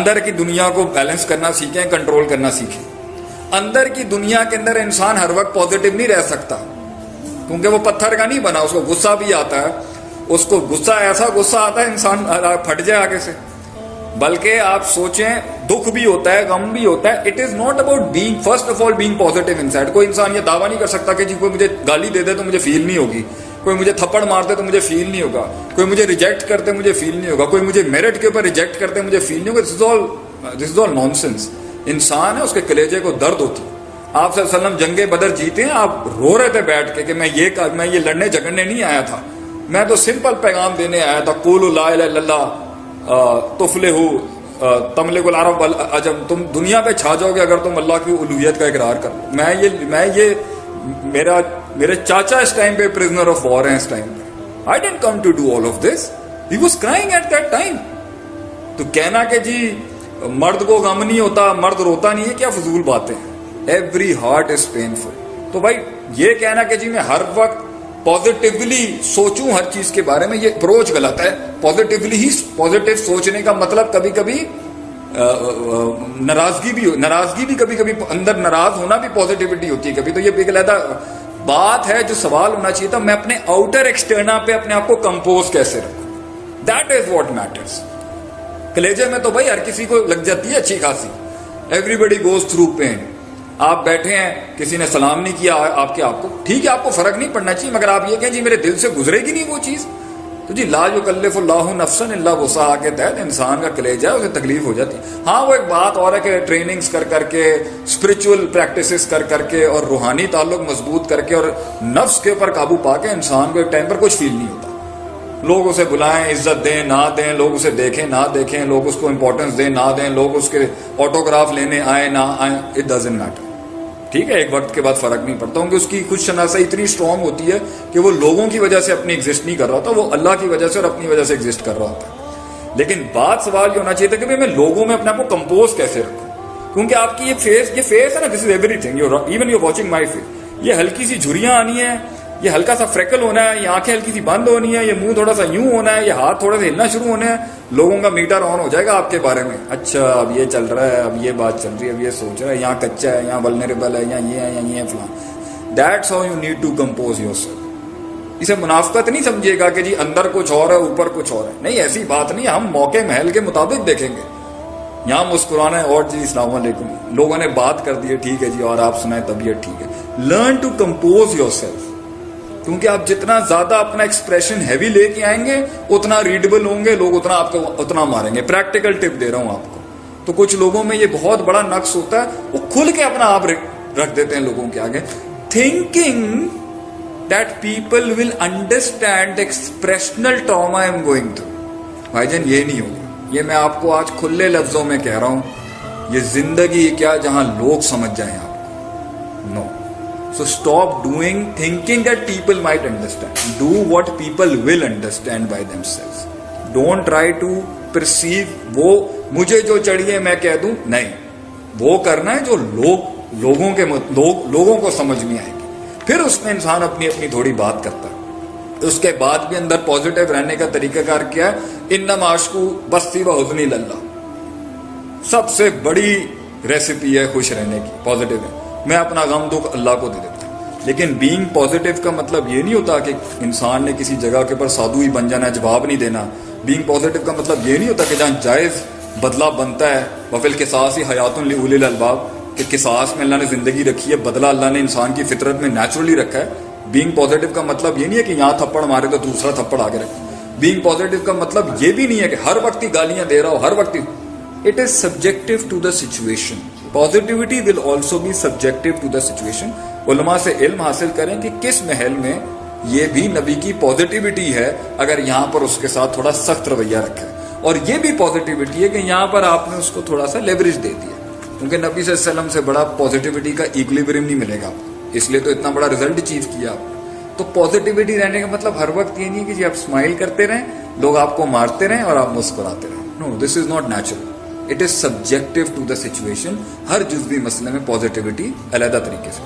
اندر کی دنیا کو بیلنس کرنا سیکھیں, کنٹرول کرنا سیکھیں. اندر کی دنیا کے اندر انسان ہر وقت پازیٹو نہیں رہ سکتا, کیونکہ وہ پتھر کا نہیں بنا, اس کو غصہ بھی آتا ہے, اس کو غصہ ایسا غصہ آتا ہے انسان پھٹ جائے آگے سے. بلکہ آپ سوچیں, دکھ بھی ہوتا ہے, غم بھی ہوتا ہے. It is not about being, first of all being positive in side. کوئی انسان یہ دعویٰ نہیں کر سکتا کہ جی کوئی مجھے گالی دے دے تو مجھے فیل نہیں ہوگی, کوئی مجھے تھپڑ مارتے تو مجھے فیل نہیں ہوگا, کوئی مجھے ریجیکٹ کرتے مجھے فیل نہیں ہوگا, کوئی مجھے میرٹ کے اوپر ریجیکٹ کرتے مجھے فیل نہیں ہوگا. دس از آل نان سینس. انسان ہے, اس کے کلیجے کو درد ہوتی. آپ صلی اللہ علیہ وسلم جنگ بدر جیتے ہیں, آپ رو رہے تھے بیٹھ کے کہ میں یہ لڑنے جھگڑنے نہیں آیا تھا, میں تو سمپل پیغام دینے آیا تھا. قولوا لا الہ الا اللہ تفلحوا تملک العرب والعجم. تم دنیا پہ چھا جاؤ گے اگر تم اللہ کی الوہیت کا اقرار کرو. میرے چاچا اس ٹائم پہ پرزنر آف وار ہیں اس ٹائم پہ. I didn't come to do all of this. He was crying at that time. تو کہنا کہ جی مرد کو غم نہیں ہوتا, مرد روتا نہیں ہے, کیا فضول باتیں ہیں. Every heart is painful. تو بھائی یہ کہنا کہ جی میں ہر وقت پازیٹیولی سوچوں ہر چیز کے بارے میں, یہ اپروچ غلط ہے. پازیٹیو سوچنے کا مطلب کبھی کبھی ناراضگی بھی کبھی کبھی اندر ناراض ہونا بھی پازیٹیوٹی ہوتی ہے کبھی. تو یہ ایک علیحدہ بات ہے. جو سوال ہونا چاہیے تھا, میں اپنے آؤٹر ایکسٹرنا پہ اپنے آپ کو کمپوز کیسے رکھوں. That is what matters. کلیجے میں تو بھائی ہر کسی کو لگ جاتی ہے اچھی خاصی. ایوری بڈی گوز تھرو پین. آپ بیٹھے ہیں, کسی نے سلام نہیں کیا آپ کو, ٹھیک ہے آپ کو فرق نہیں پڑنا چاہیے, مگر آپ یہ کہیں جی میرے دل سے گزرے گی نہیں وہ چیز, تو جی لا یکلف اللہ نفسا الا وسعہا کے تحت انسان کا کلیجہ ہے, اسے تکلیف ہو جاتی ہے. ہاں وہ ایک بات اور ہے کہ ٹریننگز کر کے, اسپرچول پریکٹسز کر کے اور روحانی تعلق مضبوط کر کے اور نفس کے اوپر قابو پا کے انسان کو ایک ٹائم پر کچھ فیل نہیں ہوتا. لوگ اسے بلائیں, عزت دیں نہ دیں, لوگ اسے دیکھیں نہ دیکھیں, لوگ اس کو امپورٹنس دیں نہ دیں, لوگ اس کے آٹوگراف لینے آئیں نہ آئیں, اٹ ڈزنٹ میٹر. ٹھیک ہے, ایک وقت کے بعد فرق نہیں پڑتا ہوں کہ اس کی خود شناسائی اتنی اسٹرانگ ہوتی ہے کہ وہ لوگوں کی وجہ سے اپنی ایگزسٹ نہیں کر رہا ہوتا, وہ اللہ کی وجہ سے اور اپنی وجہ سے ایگزسٹ کر رہا ہوتا ہے. لیکن بات سوال یہ ہونا چاہیے تھا کہ میں لوگوں میں اپنے آپ کو کمپوز کیسے رکھوں, کیونکہ آپ کی یہ فیس ہے نا, this is everything. Even you watching my face, یہ ہلکی سی جھریاں آنی ہے, یہ ہلکا سا فریکل ہونا ہے, یہ آنکھیں ہلکی سی بند ہونی ہے, یہ منہ تھوڑا سا یوں ہونا ہے, یہ ہاتھ تھوڑا سا ہلنا شروع ہونے ہیں, لوگوں کا میٹر آن ہو جائے گا آپ کے بارے میں. اچھا اب یہ چل رہا ہے, اب یہ بات چل رہی ہے, اب یہ سوچ رہا ہے, یہاں کچا ہے, یہاں ولنریبل ہے, یہاں یہ ہے, یہاں یہ ہے فلاں. That's how you need to compose yourself. اسے منافقت نہیں سمجھیے گا کہ جی اندر کچھ اور ہے اوپر کچھ اور ہے, نہیں ایسی بات نہیں. ہم موقع محل کے مطابق دیکھیں گے. یہاں مسکرانا ہے اور جی السلام علیکم, لوگوں نے بات کر دی ہے, ٹھیک ہے جی, اور آپ سنائیں طبیعت ٹھیک ہے. Learn to compose yourself, کیونکہ آپ جتنا زیادہ اپنا ایکسپریشن ہیوی لے کے آئیں گے اتنا ریڈیبل ہوں گے, لوگ اتنا آپ کو اتنا ماریں گے. پریکٹیکل ٹپ دے رہا ہوں آپ کو. تو کچھ لوگوں میں یہ بہت بڑا نقص ہوتا ہے, وہ کھل کے اپنا آپ رکھ دیتے ہیں لوگوں کے آگے, thinking that people will understand the expressional trauma I am going through. بھائی جان یہ نہیں ہوگا. یہ میں آپ کو آج کھلے لفظوں میں کہہ رہا ہوں, یہ زندگی کیا جہاں لوگ سمجھ جائیں آپ کو. نو. So stop doing thinking that people might understand. Do what people will understand by themselves. Don't try to perceive وہ مجھے جو چڑھیے میں کہہ دوں, نہیں. وہ کرنا ہے جو لوگوں کو سمجھ میں آئے گی. پھر اس میں انسان اپنی تھوڑی بات کرتا ہے. اس کے بعد بھی اندر پازیٹیو رہنے کا طریقہ کار کیا ہے, انما اشکو بثی و حزنی للہ. سب سے بڑی ریسیپی ہے خوش رہنے کی, پازیٹیو ہے. میں اپنا غم دکھ اللہ کو دے دیتا ہوں. لیکن بینگ پازیٹیو کا مطلب یہ نہیں ہوتا کہ انسان نے کسی جگہ کے اوپر سادھو ہی بن جانا ہے, جواب نہیں دینا. بینگ پازیٹیو کا مطلب یہ نہیں ہوتا کہ جہاں جائز بدلہ بنتا ہے وفی القصاص حیات لاولی الالباب, کہ قصاص میں اللہ نے زندگی رکھی ہے, بدلہ اللہ نے انسان کی فطرت میں نیچرلی رکھا ہے. بینگ پازیٹیو کا مطلب یہ نہیں ہے کہ یہاں تھپڑ مارے تو دوسرا تھپڑ آگے رکھے. بینگ پازیٹیو کا مطلب یہ بھی نہیں ہے کہ ہر وقت ہی گالیاں دے رہا ہو, ہر وقت. It is subjective to the situation. Positivity will also be subjective to the situation. علماء سے علم حاصل کریں کہ کس محل میں یہ بھی نبی کی پازیٹیوٹی ہے اگر یہاں پر اس کے ساتھ تھوڑا سخت رویہ رکھا ہے, اور یہ بھی پازیٹیوٹی ہے کہ یہاں پر آپ نے اس کو تھوڑا سا لیوریج دے دیا, کیونکہ نبی صلی اللہ علیہ وسلم سے بڑا پازیٹیوٹی کا ایکولیبریم نہیں ملے گا آپ کو, اس لیے تو اتنا بڑا ریزلٹ اچیو کیا آپ نے. تو پازیٹیوٹی رہنے کا مطلب ہر وقت یہ نہیں کہ جی آپ اسمائل کرتے رہیں, لوگ آپ کو مارتے رہیں اور آپ مسکراتے رہیں. No, this is not natural. It is subjective to the situation. ہر جزوی مسئلے میں پازیٹیوٹی علیحدہ طریقے سے.